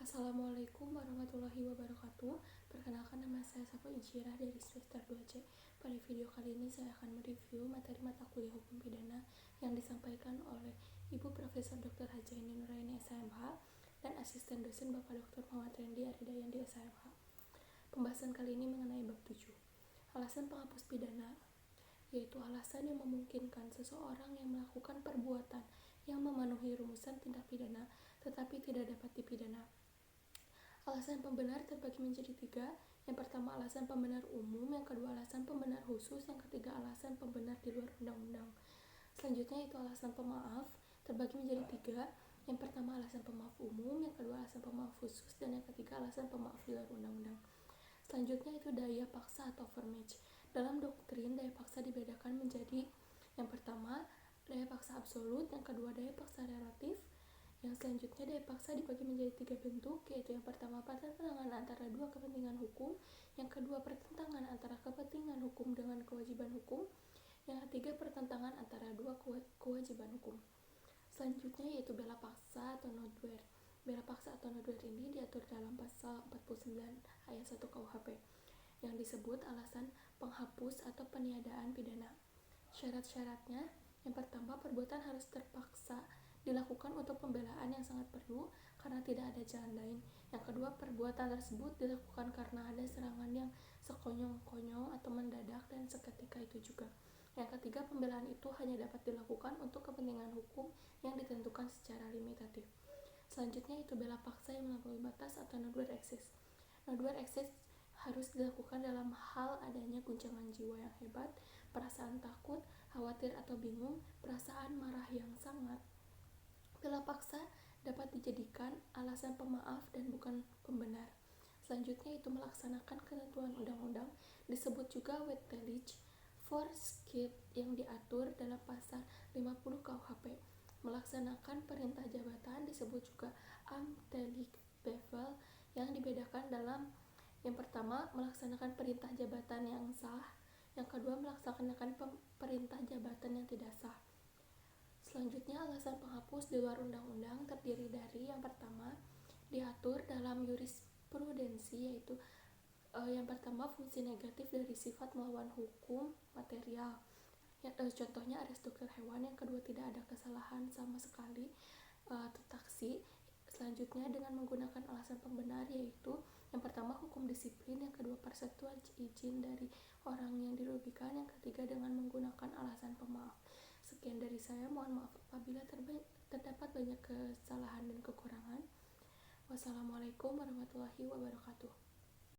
Assalamualaikum warahmatullahi wabarakatuh. Perkenalkan, nama saya Safa Insyirah dari semester 2C. Pada video kali ini saya akan mereview materi mata kuliah hukum pidana yang disampaikan oleh Ibu Profesor Dr. Hajaini Nuraini SHMH dan asisten dosen Bapak Dr. Muhammad Rendi Aridayandi SHMH. Pembahasan kali ini mengenai bab 7. Alasan penghapus pidana, yaitu alasan yang memungkinkan seseorang yang melakukan perbuatan yang memenuhi rumusan tindak pidana tetapi tidak dapat dipidana. Alasan pembenar terbagi menjadi 3. Yang pertama alasan pembenar umum, yang kedua alasan pembenar khusus, yang ketiga alasan pembenar di luar undang-undang. Selanjutnya itu alasan pemaaf terbagi menjadi 3. Yang pertama alasan pemaaf umum, yang kedua alasan pemaaf khusus, dan yang ketiga alasan pemaaf di luar undang-undang. Selanjutnya itu daya paksa atau overmatch. Dalam doktrin, daya paksa dibedakan menjadi yang pertama daya paksa absolut, yang kedua daya paksa relatif. Yang selanjutnya daya paksa dibagi menjadi 3 bentuk, yaitu yang pertama pertentangan antara dua kepentingan hukum, yang kedua pertentangan antara kepentingan hukum dengan kewajiban hukum, yang ketiga pertentangan antara dua kewajiban hukum. Selanjutnya yaitu bela paksa atau nodwear. Bela paksa atau nodwear ini diatur dalam pasal 49 ayat 1 KUHP yang disebut alasan penghapus atau peniadaan pidana. Syarat-syaratnya, yang pertama perbuatan harus terpaksa dilakukan untuk pembelaan yang sangat perlu karena tidak ada jalan lain. Yang kedua, perbuatan tersebut dilakukan karena ada serangan yang sekonyong-konyong atau mendadak dan seketika itu juga. Yang ketiga, pembelaan itu hanya dapat dilakukan untuk kepentingan hukum yang ditentukan secara limitatif. Selanjutnya itu bela paksa yang melampaui batas atau nodwear excess. Nodwear excess harus dilakukan dalam hal adanya guncangan jiwa yang hebat, perasaan takut, khawatir atau bingung, perasaan marah yang sangat. Bela paksa dapat dijadikan alasan pemaaf dan bukan pembenar. Selanjutnya itu melaksanakan ketentuan undang-undang, disebut juga Wettelich Vorschrift yang diatur dalam pasal 50 KUHP. Melaksanakan perintah jabatan disebut juga Amtelijk Bevel yang dibedakan dalam yang pertama melaksanakan perintah jabatan yang sah, yang kedua melaksanakan perintah jabatan yang tidak sah. Selanjutnya alasan penghapus di luar undang-undang terdiri dari yang pertama diatur dalam jurisprudensi, yaitu yang pertama fungsi negatif dari sifat melawan hukum material. Contohnya arest dokter hewan. Yang kedua tidak ada kesalahan sama sekali atau taksi. Selanjutnya dengan menggunakan alasan pembenar, yaitu yang pertama hukum disiplin, yang kedua persetujuan izin dari orang yang dirugikan, yang ketiga dengan menggunakan alasan pemaaf. Sekian dari saya, mohon maaf apabila terdapat banyak kesalahan dan kekurangan. Wassalamualaikum warahmatullahi wabarakatuh.